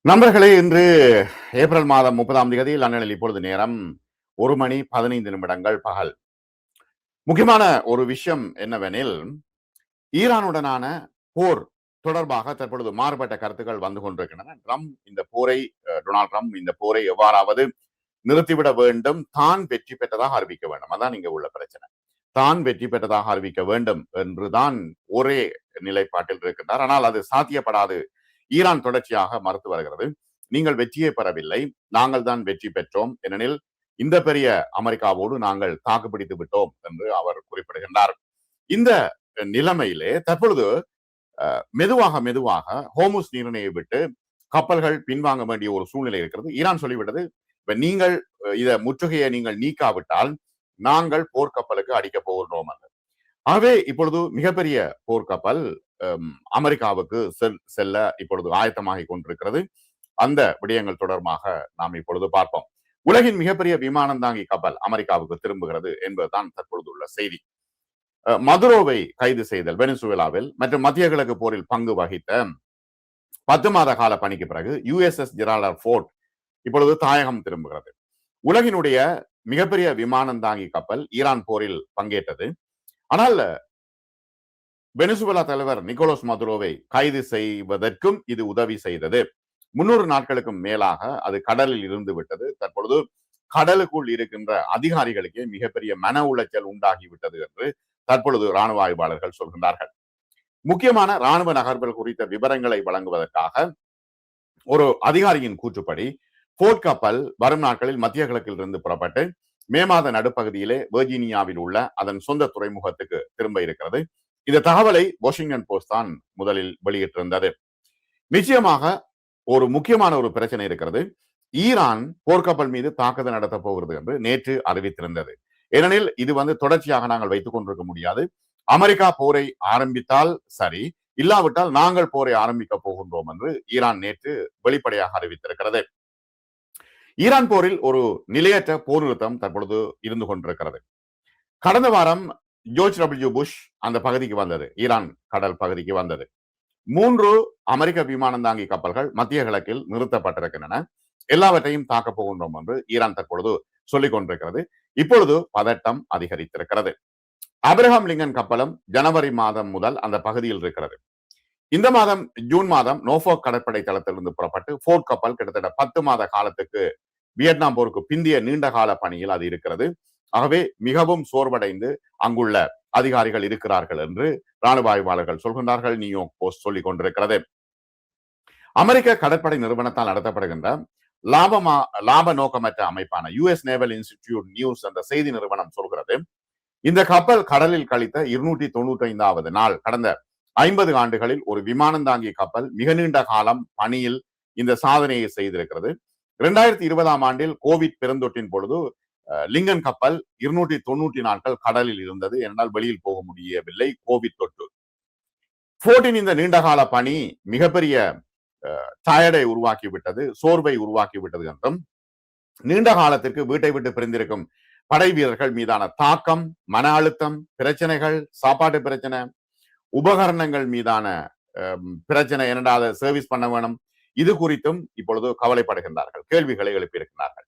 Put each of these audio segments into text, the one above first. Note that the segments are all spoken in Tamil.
நண்பர்களே, இன்று ஏப்ரல் மாதம் 30ஆம் தேதி லண்டனில் இப்பொழுது நேரம் 1:15 பகல். முக்கியமான ஒரு விஷயம் என்னவெனில், ஈரானுடனான போர் தொடர்பாக தற்பொழுது மாறுபட்ட கருத்துக்கள் வந்து கொண்டிருக்கின்றன. டொனால்ட் ட்ரம்ப் இந்த போரை எவ்வாறாவது நிறுத்திவிட வேண்டும், தான் வெற்றி பெற்றதாக அறிவிக்க வேண்டும். அதான் இங்க உள்ள பிரச்சனை. தான் வெற்றி பெற்றதாக அறிவிக்க வேண்டும் என்றுதான் ஒரே நிலைப்பாட்டில் இருக்கின்றார். ஆனால் அது சாத்தியப்படாது. ஈரான் தொடர்ச்சியாக மறுத்து வருகிறது. நீங்கள் வெற்றியை பெறவில்லை, நாங்கள் தான் வெற்றி பெற்றோம், ஏனெனில் இந்த பெரிய அமெரிக்காவோடு நாங்கள் தாக்குப்பிடித்து விட்டோம் என்று அவர் குறிப்பிடுகின்றார். இந்த நிலைமையிலே தற்பொழுது மெதுவாக மெதுவாக ஹோமுஸ் நீரிணையை விட்டு கப்பல்கள் பின்வாங்க வேண்டிய ஒரு சூழ்நிலை இருக்கிறது. ஈரான் சொல்லிவிட்டது, இப்ப நீங்கள் இத முற்றுகையை நீங்கள் நீக்காவிட்டால் நாங்கள் போர்க்கப்பலுக்கு அடிக்க போகின்றோம். ஆகவே இப்பொழுது மிகப்பெரிய போர்க்கப்பல் அமெரிக்காவுக்கு செல்ல இப்பொழுது ஆயத்தமாகி கொண்டிருக்கிறது. அந்த விடயங்கள் தொடர்பாக நாம் இப்பொழுது பார்ப்போம். உலகின் மிகப்பெரிய விமானம் தாங்கி கப்பல் அமெரிக்காவுக்கு திரும்புகிறது என்பதுதான் தற்பொழுது உள்ள செய்தி. மதுரோவை கைது செய்தல் வெனிசுவேலாவில் மற்றும் மத்திய கிழக்கு போரில் பங்கு வகித்த 10 மாத கால பணிக்கு பிறகு யுஎஸ்எஸ் ஜெரால்ட் ஃபோர்ட் இப்பொழுது தாயகம் திரும்புகிறது. உலகினுடைய மிகப்பெரிய விமானம் தாங்கி கப்பல் ஈரான் போரில் பங்கேற்றது. ஆனால் வெனிசுவேலா தலைவர் நிக்கோலஸ் மதுரோவை கைது செய்வதற்கும் இது உதவி செய்தது. 300 நாட்களுக்கும் மேலாக அது கடலில் இருந்து விட்டது. தற்பொழுது கடலுக்குள் இருக்கின்ற அதிகாரிகளுக்கே மிகப்பெரிய மன உளைச்சல் உண்டாகிவிட்டது என்று தற்பொழுது ராணுவ ஆய்வாளர்கள் சொல்கின்றார்கள். முக்கியமான ராணுவ நகர்வுகள் குறித்த விவரங்களை வழங்குவதற்காக ஒரு அதிகாரியின் கூற்றுப்படி போர்ட் கப்பல் வரும் நாட்களில் மத்திய கிழக்கில் இருந்து புறப்பட்டு மே மாத நடுப்பகுதியிலே வெர்ஜீனியாவில் உள்ள அதன் சொந்த துறைமுகத்துக்கு திரும்ப இருக்கிறது. இந்த தகவலை வாஷிங்டன் போஸ்ட் தான் முதலில் வெளியிட்டிருந்தது. நிச்சயமாக ஒரு முக்கியமான ஒரு பிரச்சனை இருக்கிறது. ஈரான் போர்க்கப்பல் மீது தாக்குதல் நடத்த போகிறது என்று நேற்று அறிவித்திருந்தது. ஏனெனில் இது தொடர்ச்சியாக நாங்கள் வைத்துக் கொண்டிருக்க முடியாது. அமெரிக்கா போரை ஆரம்பித்தால் சரி, இல்லாவிட்டால் நாங்கள் போரை ஆரம்பிக்க போகின்றோம் என்று ஈரான் நேற்று வெளிப்படையாக அறிவித்திருக்கிறது. ஈரான் போரில் ஒரு நிலையற்ற போர் நிறுத்தம் தற்பொழுது இருந்து கொண்டிருக்கிறது. கடந்த வாரம் ஜோர்ஜ் டபிள்யூ புஷ் அந்த பகுதிக்கு வந்தது, ஈரான் கடல் பகுதிக்கு வந்தது. 3 அமெரிக்க விமானம் தாங்கி கப்பல்கள் மத்திய கிழக்கில் நிறுத்தப்பட்டிருக்கின்றன. எல்லாவற்றையும் தாக்கப் போகின்றோம் என்று ஈரான் தற்பொழுது சொல்லிக் கொண்டிருக்கிறது. இப்பொழுது பதட்டம் அதிகரித்திருக்கிறது. ஆபிரகாம் லிங்கன் கப்பலும் ஜனவரி மாதம் முதல் அந்த பகுதியில் இருக்கிறது. இந்த மாதம் ஜூன் மாதம் நோஃபோக் கடற்படை தளத்திலிருந்து புறப்பட்டு போர்ட் கப்பல் கிட்டத்தட்ட 10 மாத காலத்துக்கு வியட்நாம் போருக்கு பிந்திய நீண்ட கால பணியில் அது இருக்கிறது. ஆகவே மிகவும் சோர்வடைந்து அங்குள்ள அதிகாரிகள் இருக்கிறார்கள் என்று ராணுவ ஆய்வாளர்கள் சொல்கின்றார்கள். நியூயார்க் போஸ்ட் சொல்லிக் கொண்டிருக்கிறது. அமெரிக்க கடற்படை நிறுவனத்தால் நடத்தப்படுகின்ற லாப நோக்கமற்ற அமைப்பான யுஎஸ் நேவல் இன்ஸ்டிடியூட் நியூஸ் என்ற செய்தி நிறுவனம் சொல்கிறது, இந்த கப்பல் கடலில் கழித்த 295வது நாள். கடந்த 50 ஆண்டுகளில் ஒரு விமானம் தாங்கிய கப்பல் மிக நீண்ட காலம் பணியில் இந்த சாதனையை செய்திருக்கிறது. 2020ஆம் ஆண்டில் கோவிட் பெருந்தொற்றின் பொழுது லிங்கன் கப்பல் 290 நாட்கள் கடலில் இருந்தது. என்னால் வெளியில் போக முடியவில்லை, கோவிட் தொற்று. போர்ட்டின் இந்த நீண்டகால பணி மிகப்பெரிய டயர்டை உருவாக்கிவிட்டது, சோர்வை உருவாக்கிவிட்டது என்றும், நீண்ட காலத்திற்கு வீட்டை விட்டு பிரிந்திருக்கும் படை வீரர்கள் மீதான தாக்கம், மன அழுத்தம், பிரச்சனைகள், சாப்பாட்டு பிரச்சனை, உபகரணங்கள் மீதான பிரச்சனை, இரண்டாவது சர்வீஸ் பண்ண வேணும், இது குறித்தும் இப்பொழுது கவலைப்படுகின்றார்கள், கேள்விகளை எழுப்பியிருக்கிறார்கள்.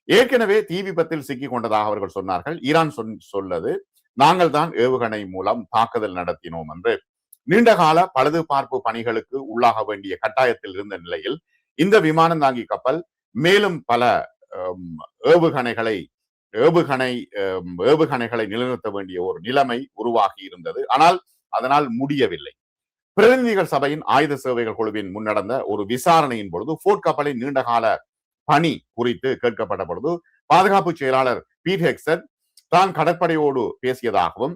ஏற்கனவே தீ விபத்தில் சிக்கிக் கொண்டதாக அவர்கள் சொன்னார்கள். ஈரான் சொல்லது, நாங்கள் தான் ஏவுகணை மூலம் தாக்குதல் நடத்தினோம் என்று. நீண்டகால பழுது பார்ப்பு பணிகளுக்கு உள்ளாக வேண்டிய கட்டாயத்தில் இருந்த நிலையில் இந்த விமானம் தாங்கி கப்பல் மேலும் பல ஏவுகணைகளை நிலைநிறுத்த வேண்டிய ஒரு நிலைமை உருவாகி இருந்தது. ஆனால் அதனால் முடியவில்லை. பிரதிநிதிகள் சபையின் ஆயுத சேவைகள் குழுவின் முன்னடந்த ஒரு விசாரணையின் பொழுது போர்ட் கப்பலின் நீண்டகால பணி குறித்து கேட்கப்பட்ட பொழுது பாதுகாப்பு செயலாளர் பீட் ஹெக்ஸட் தான் கடற்படையோடு பேசியதாகவும்,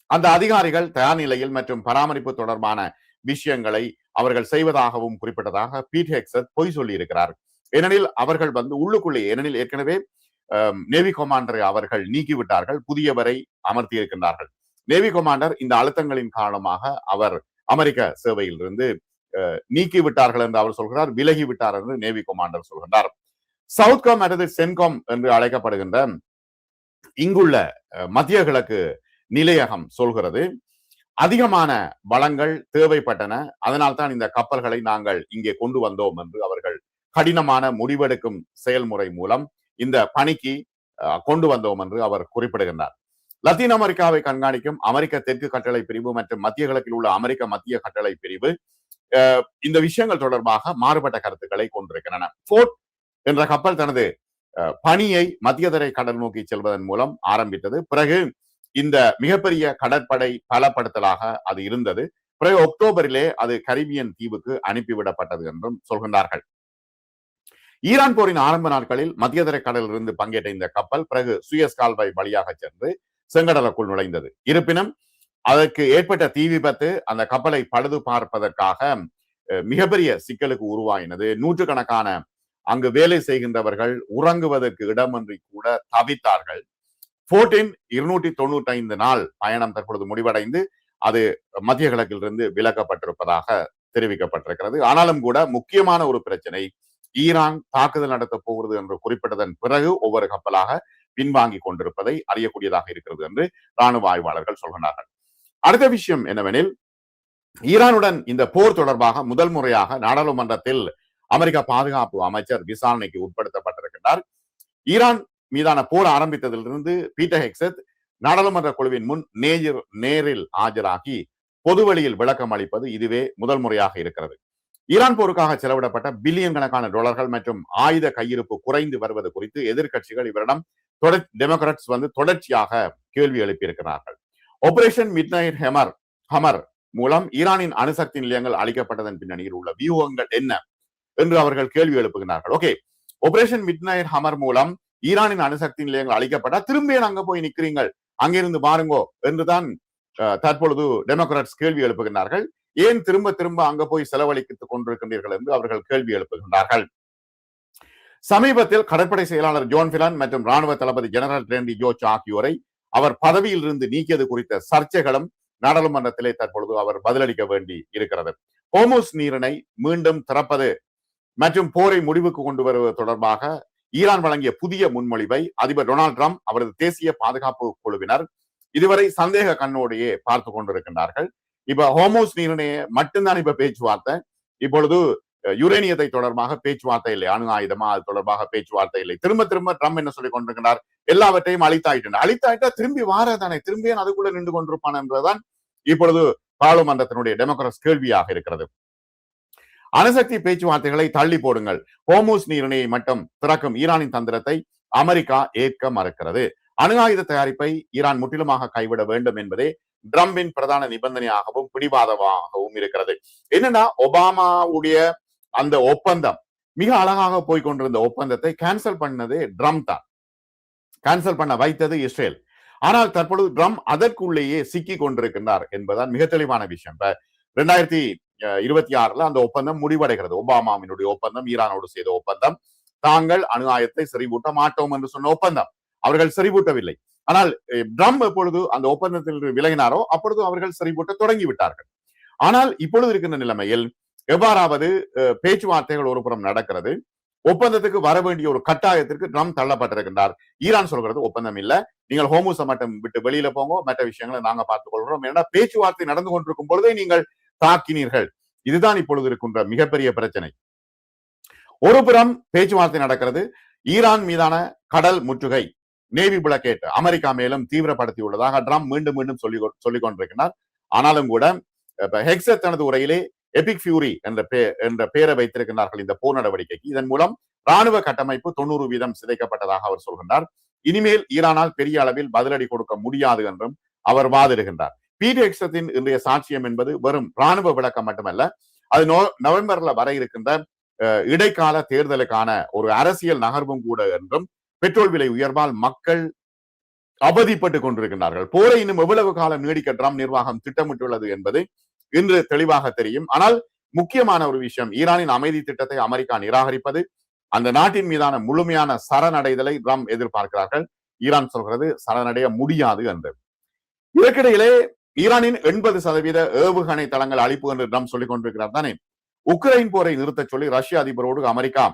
அந்த அதிகாரிகள் தயார் நிலையில் மற்றும் பராமரிப்பு தொடர்பான விஷயங்களை அவர்கள் செய்வதாகவும் குறிப்பிட்டதாக பீட் ஹெக்ஸட் பொய் சொல்லி இருக்கிறார். ஏனெனில் அவர்கள் உள்ளுக்குள்ளே, ஏனெனில் ஏற்கனவே நேவி கமாண்டரை அவர்கள் நீக்கிவிட்டார்கள், புதியவரை அமர்த்தி இருக்கின்றார்கள். நேவி கமாண்டர் இந்த அழுத்தங்களின் காரணமாக அவர் அமெரிக்க சேவையில் இருந்து நீக்கிவிட்டார்கள் என்று அவர் சொல்கிறார், விலகிவிட்டார் என்று நேவி கமாண்டர் சொல்கின்றார். சவுத்காம் அல்லது சென்காம் என்று அழைக்கப்படுகின்ற இங்குள்ள மத்திய கிழக்கு நிலையகம் சொல்கிறது, அதிகமான வளங்கள் தேவைப்பட்டன. அதனால்தான் இந்த கப்பல்களை நாங்கள் இங்கே கொண்டு வந்தோம் என்று அவர்கள் கடினமான முடிவெடுக்கும் செயல்முறை மூலம் இந்த பணிக்கு கொண்டு வந்தோம் என்று அவர் குறிப்பிடுகின்றார். லத்தீன் அமெரிக்காவை கண்காணிக்கும் அமெரிக்க தெற்கு கட்டளை பிரிவு மற்றும் மத்திய கிழக்கில் உள்ள அமெரிக்க மத்திய கட்டளை பிரிவு இந்த விஷயங்கள் தொடர்பாக மாறுபட்ட கருத்துக்களை கொண்டிருக்கின்றன. போர்ட் என்ற கப்பல் தனது பணியை மத்தியதரை கடல் நோக்கி செல்வதன் மூலம் ஆரம்பித்தது. பிறகு இந்த மிகப்பெரிய கடற்படை பலப்படுத்தலாக அது இருந்தது. பிறகு அக்டோபரிலே அது கரிபியன் தீவுக்கு அனுப்பிவிடப்பட்டது என்றும் சொல்கின்றார்கள். ஈரான் போரின் ஆரம்ப நாட்களில் மத்தியதரை கடலிலிருந்து பங்கேற்ற இந்த கப்பல் பிறகு சுயஸ் கால்வாய் வழியாக சென்று செங்கடலுக்குள் நுழைந்தது. இருப்பினும் அதற்கு ஏற்பட்ட தீ விபத்து அந்த கப்பலை பழுது பார்ப்பதற்காக மிகப்பெரிய சிக்கலுக்கு உருவாயினது. நூற்றுக்கணக்கான அங்கு வேலை செய்கின்றவர்கள் உறங்குவதற்கு இடமின்றி கூட தவித்தார்கள். போர்ட்டின் 295 நாள் பயணம் தற்பொழுது முடிவடைந்து அது மத்திய கிழக்கிலிருந்து விலக்கப்பட்டிருப்பதாக தெரிவிக்கப்பட்டிருக்கிறது. ஆனாலும் கூட முக்கியமான ஒரு பிரச்சனை, ஈரான் தாக்குதல் நடத்த போகிறது என்று குறிப்பிட்டதன் பிறகு ஒவ்வொரு கப்பலாக பின்வாங்கி கொண்டிருப்பதை அறியக்கூடியதாக இருக்கிறது என்று ராணுவ ஆய்வாளர்கள் சொல்கிறார்கள். அடுத்த விஷயம் என்னவெனில், ஈரானுடன் இந்த போர் தொடர்பாக முதல் முறையாக நாடாளுமன்றத்தில் அமெரிக்க பாதுகாப்பு அமைச்சர் விசாரணைக்கு உட்படுத்தப்பட்டிருக்கிறார். ஈரான் மீதான போர் ஆரம்பித்ததிலிருந்து பீட்டர் ஹெக்ஸத் நாடாளுமன்ற குழுவின் முன் நேரில் ஆஜராகி பொதுவெளியில் விளக்கம் அளிப்பது இதுவே முதல் முறையாக இருக்கிறது. ஈரான் போருக்காக செலவிடப்பட்ட பில்லியன் கணக்கான டாலர்கள் மற்றும் ஆயுத கையிருப்பு குறைந்து வருவது குறித்து எதிர்கட்சிகள் இவரிடம் டெமோக்ராட்ஸ் தொடர்ச்சியாக கேள்வி எழுப்பியிருக்கிறார்கள். ஆபரேஷன் மிட்நைட் ஹமர் மூலம் ஈரானின் அணுசக்தி நிலையங்கள் அளிக்கப்பட்டதன் பின்னணியில் உள்ள வியூகங்கள் என்ன என்று அவர்கள் கேள்வி எழுப்புகிறார்கள். ஓகே, ஆபரேஷன் மிட்நைட் ஹமர் மூலம் ஈரானின் அணுசக்தி நிலையங்கள் அளிக்கப்பட்டா திரும்பியே அங்க போய் நிற்கிறீங்கள், அங்கிருந்து பாருங்கோ என்றுதான் தற்பொழுது டெமோக்ராட்ஸ் கேள்வி எழுப்புகிறார்கள். ஏன் திரும்ப திரும்ப அங்க போய் செலவழித்துக் கொண்டிருக்கின்றீர்கள் என்று அவர்கள் கேள்வி எழுப்புகின்றார்கள். சமீபத்தில் கடற்படை செயலாளர் ஜோன் பிலான் மற்றும் ராணுவ தளபதி ஜெனரல் ரேண்டி ஜோர்ஜ் ஆகியோரை அவர் பதவியில் இருந்து நீக்கியது குறித்த சர்ச்சைகளும் நாடாளுமன்றத்திலே தற்பொழுது அவர் பதிலளிக்க வேண்டி இருக்கிறது. ஹோர்முஸ் நீரிணை மீண்டும் திறப்பது மற்றும் போரை முடிவுக்கு கொண்டு வருவது தொடர்பாக ஈரான் வழங்கிய புதிய முன்மொழிவை அதிபர் டொனால்டு டிரம்ப் அவரது தேசிய பாதுகாப்பு குழுவினர் இதுவரை சந்தேக கண்ணோடையே பார்த்து கொண்டிருக்கின்றார்கள். இப்ப ஹோர்முஸ் நீரிணையை மட்டும்தான் இப்ப பேச்சுவார்த்தை. இப்பொழுது யுரேனியத்தை தொடர்பாக பேச்சுவார்த்தை இல்லை, அணு ஆயுதமா அது தொடர்பாக பேச்சுவார்த்தை இல்லை. திரும்ப திரும்ப ட்ரம்ப் என்ன சொல்லிக் கொண்டிருக்கிறார், எல்லாவற்றையும் அழித்தாயிட்டா திரும்பி வாரதானே, திரும்பியே அதுக்குள்ள நின்று கொண்டிருப்பான் என்பதுதான் இப்பொழுது பாராளுமன்றத்தினுடைய டெமோக்ராட்ஸ் கேள்வியாக இருக்கிறது. அணுசக்தி பேச்சுவார்த்தைகளை தள்ளி போடுங்கள், ஹோர்முஸ் நீரிணையை மட்டும் திறக்கும் ஈரானின் தந்திரத்தை அமெரிக்கா ஏற்க மறுக்கிறது. அணு ஆயுத தயாரிப்பை ஈரான் முற்றிலுமாக கைவிட வேண்டும் என்பதே ட்ரம்பின் பிரதான நிபந்தனையாகவும் பிடிவாதமாகவும் இருக்கிறது. என்னன்னா, ஒபாமாவுடைய அந்த ஒப்பந்தம் மிக அழகாக போய்கொண்டிருந்த ஒப்பந்தத்தை கேன்சல் பண்ணது ட்ரம்ப் தான், கேன்சல் பண்ண வைத்தது இஸ்ரேல். ஆனால் தற்பொழுது ட்ரம்ப் அதற்குள்ளேயே சிக்கி கொண்டிருக்கின்றார் என்பதுதான் மிக தெளிவான விஷயம். இப்ப 2026 அந்த ஒப்பந்தம் முடிவடைகிறது. ஒபாமாவினுடைய ஒப்பந்தம், ஈரானோடு செய்த ஒப்பந்தம், தாங்கள் அணு ஆயுதத்தை செறிவூட்ட மாட்டோம் என்று சொன்ன ஒப்பந்தம். அவர்கள் செறிவூட்டவில்லை. ஆனால் ட்ரம்ப் எப்பொழுது அந்த ஒப்பந்தத்தில் விலகினாரோ அப்பொழுது அவர்கள் செறிவூட்ட தொடங்கி விட்டார்கள். ஆனால் இப்பொழுது இருக்கின்ற நிலைமையில் எவ்வாறாவது பேச்சுவார்த்தைகள் ஒரு புறம் நடக்கிறது, ஒப்பந்தத்துக்கு வர வேண்டிய ஒரு கட்டாயத்திற்கு ட்ரம்ப் தள்ளப்பட்டிருக்கின்றார். ஈரான் சொல்கிறது ஒப்பந்தம் இல்ல, நீங்கள் ஹோர்முஸை மட்டும் விட்டு வெளியில போங்க, மற்ற விஷயங்களை நாங்க பார்த்துக் கொள்கிறோம். ஏன்னா பேச்சுவார்த்தை நடந்து கொண்டிருக்கும் பொழுதே நீங்கள் தாக்கினீர்கள். இதுதான் இப்பொழுது இருக்கின்ற மிகப்பெரிய பிரச்சனை. ஒரு புறம் பேச்சுவார்த்தை நடக்கிறது, ஈரான் மீதான கடல் முற்றுகை, நேவி பிளாக்கேட் அமெரிக்கா மேலும் தீவிரப்படுத்தியுள்ளதாக ட்ரம்ப் மீண்டும் மீண்டும் சொல்லிக் கொண்டிருக்கிறார். ஆனாலும் கூட ஹெக்ஸத் தனது உரையிலே எபிக் ஃபியூரி என்ற பெயரை வைத்திருக்கிறார்கள் இந்த போர் நடவடிக்கைக்கு. இதன் மூலம் ராணுவ கட்டமைப்பு 90% சிதைக்கப்பட்டதாக அவர் சொல்கின்றார். இனிமேல் ஈரானால் பெரிய அளவில் பதிலடி கொடுக்க முடியாது என்றும் அவர் வாதிடுகின்றார். பீட்டர் ஹெக்ஸத்தின் இன்றைய சாட்சியம் என்பது வெறும் ராணுவ விளக்கம் மட்டுமல்ல, அது நவம்பர்ல வர இருக்கின்ற இடைக்கால தேர்தலுக்கான ஒரு அரசியல் நகர்வும் கூட என்றும், பெட்ரோல் விலை உயர்வால் மக்கள் அவதிப்பட்டு கொண்டிருக்கின்றார்கள். போரை இன்னும் எவ்வளவு காலம் நீடிக்க ட்ரம்ப் நிர்வாகம் திட்டமிட்டுள்ளது என்பது இன்று தெளிவாக தெரியும். ஆனால் முக்கியமான ஒரு விஷயம், ஈரானின் அமைதி திட்டத்தை அமெரிக்கா நிராகரிப்பது, அந்த நாட்டின் மீதான முழுமையான சரணடைதலை ட்ரம்ப் எதிர்பார்க்கிறார்கள். ஈரான் சொல்கிறது சரணடைய முடியாது என்று. இதற்கிடையிலே ஈரானின் 80% ஏவுகணை தளங்கள் அழிப்பு என்று ட்ரம்ப் சொல்லிக் கொண்டிருக்கிறார் தானே. உக்ரைன் போரை நிறுத்த சொல்லி ரஷ்ய அதிபரோடு அமெரிக்கா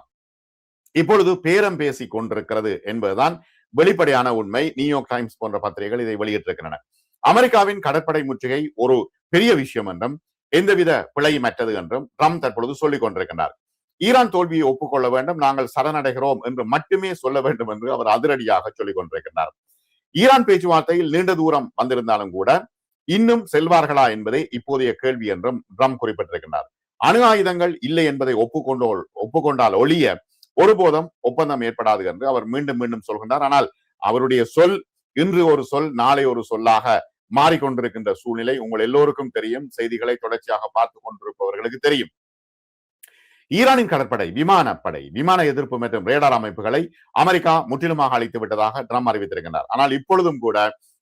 இப்பொழுது பேரம் பேசிக் கொண்டிருக்கிறது என்பதுதான் வெளிப்படையான உண்மை. நியூயார்க் டைம்ஸ் போன்ற பத்திரிகைகள் இதை வெளியிட்டிருக்கின்றன. அமெரிக்காவின் கடற்படை முற்றுகை ஒரு பெரிய விஷயம் என்றும் எந்தவித பிழையுமற்றது என்றும் ட்ரம்ப் தற்பொழுது சொல்லிக் கொண்டிருக்கின்றார். ஈரான் தோல்வியை ஒப்புக்கொள்ள வேண்டும், நாங்கள் சரணடைகிறோம் என்று மட்டுமே சொல்ல வேண்டும் என்று அவர் அதிரடியாக சொல்லிக் கொண்டிருக்கிறார். ஈரான் பேச்சுவார்த்தையில் நீண்ட தூரம் வந்திருந்தாலும் கூட இன்னும் செல்வார்களா என்பதே இப்போதைய கேள்வி என்றும் ட்ரம்ப் குறிப்பிட்டிருக்கிறார். அணு ஆயுதங்கள் இல்லை என்பதை ஒப்புக்கொண்டால் ஒழிய ஒருபோதும் ஒப்பந்தம் ஏற்படாது என்று அவர் மீண்டும் மீண்டும் சொல்கின்றார். ஆனால் அவருடைய சொல் இன்று ஒரு சொல் நாளை ஒரு சொல்லாக மாறிக்கொண்டிருக்கின்ற சூழ்நிலை உங்கள் எல்லோருக்கும் தெரியும். செய்திகளை தொடர்ச்சியாக பார்த்து கொண்டிருப்பவர்களுக்கு தெரியும். ஈரானின் கடற்படை, விமானப்படை, விமான எதிர்ப்பு மற்றும் ரேடார் அமைப்புகளை அமெரிக்கா முற்றிலுமாக அழித்து விட்டதாக ட்ரம்ப் அறிவித்திருக்கிறார். ஆனால் இப்பொழுதும் கூட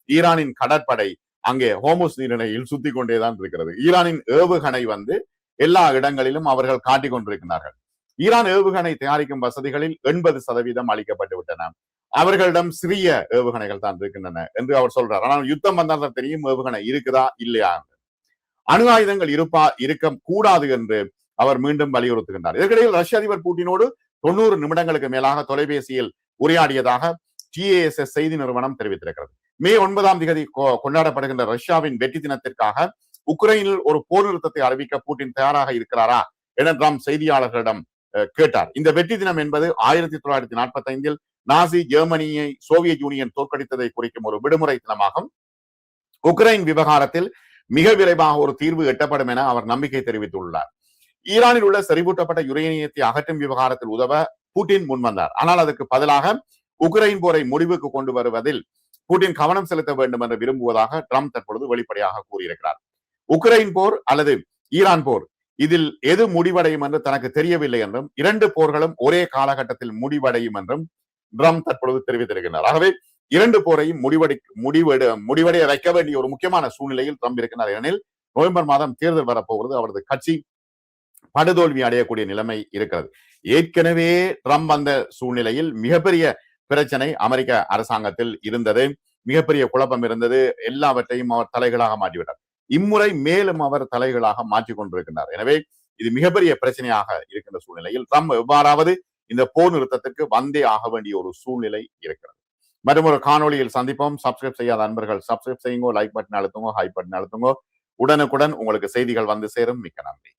ஈரானின் கடற்படை அங்கே ஹோமுஸ் நீரிணையில் சுத்தி கொண்டேதான் இருக்கிறது. ஈரானின் ஏவுகணை எல்லா இடங்களிலும் அவர்கள் காட்டிக் கொண்டிருக்கிறார்கள். ஈரான் ஏவுகணை தயாரிக்கும் வசதிகளில் 80% அளிக்கப்பட்டு விட்டன. அவர்களிடம் சிறிய ஏவுகணைகள் தான் இருக்கின்றன என்று அவர் சொல்றார். ஆனால் யுத்தம் வந்தால் தெரியும் ஏவுகணை இருக்குதா இல்லையா. அணு ஆயுதங்கள் இருக்க கூடாது என்று அவர் மீண்டும் வலியுறுத்துகின்றார். இதற்கிடையில் ரஷ்ய அதிபர் பூட்டினோடு 90 நிமிடங்களுக்கு மேலாக தொலைபேசியில் உரையாடியதாக TASS செய்தி நிறுவனம் தெரிவித்திருக்கிறது. மே 9ஆம் தேதி கொண்டாடப்படுகின்ற ரஷ்யாவின் வெற்றி தினத்திற்காக உக்ரைனில் ஒரு போர் நிறுத்தத்தை அறிவிக்க பூட்டின் தயாராக இருக்கிறாரா என ட்ரம்ப் செய்தியாளர்களிடம் கேட்டார். இந்த வெற்றி தினம் என்பது 1945 நாசி ஜெர்மனியை சோவியத் யூனியன் தோற்கடித்ததை குறிக்கும் ஒரு விடுமுறை தினமாகும். உக்ரைன் விவகாரத்தில் மிக விரைவாக ஒரு தீர்வு எட்டப்படும் என அவர் நம்பிக்கை தெரிவித்துள்ளார். ஈரானில் உள்ள செறிவூட்டப்பட்ட யுரேனியத்தை அகற்றும் விவகாரத்தில் உதவ புட்டின் முன்வந்தார். ஆனால் அதற்கு பதிலாக உக்ரைன் போரை முடிவுக்கு கொண்டு வருவதில் புட்டின் கவனம் செலுத்த வேண்டும் என்று விரும்புவதாக ட்ரம்ப் தற்பொழுது வெளிப்படையாக கூறியிருக்கிறார். உக்ரைன் போர் அல்லது ஈரான் போர் இதில் எது முடிவடையும் என்று தனக்கு தெரியவில்லை என்றும் 2 போர்களும் ஒரே காலகட்டத்தில் முடிவடையும் என்றும் ட்ரம்ப் தற்பொழுது தெரிவித்திருக்கிறார். ஆகவே 2 போரையும் முடிவடைய வைக்க வேண்டிய ஒரு முக்கியமான சூழ்நிலையில் ட்ரம்ப் இருக்கிறார். ஏனெனில் நவம்பர் மாதம் தேர்தல் வரப்போகிறது. அவரது கட்சி படுதோல்வி அடையக்கூடிய நிலைமை இருக்கிறது. ஏற்கனவே ட்ரம்ப் வந்த சூழ்நிலையில் மிகப்பெரிய பிரச்சனை அமெரிக்க அரசாங்கத்தில் இருந்தது. மிகப்பெரிய குழப்பம் இருந்தது. எல்லாவற்றையும் அவர் தலைகளாக மாற்றிவிட்டார். இம்முறை மேலும் அவர் தலைகளாக மாற்றிக் கொண்டிருக்கிறார். எனவே இது மிகப்பெரிய பிரச்சனையாக இருக்கின்ற சூழ்நிலையில் ட்ரம்ப் எவ்வாறாவது இந்த போர் நிறுத்தத்திற்கு வந்தே ஆக வேண்டிய ஒரு சூழ்நிலை இருக்கிறது. மற்றும் ஒரு காணொலியில் சந்திப்போம். சப்ஸ்கிரைப் செய்யாத அன்பர்கள் சப்ஸ்கிரைப் செய்யுங்க, லைக் பட்டன் அழுத்துங்க, ஹை பட்டன் அழுத்துங்க. உடனுக்குடன் உங்களுக்கு செய்திகள் வந்து சேரும். மிக்க நன்றி.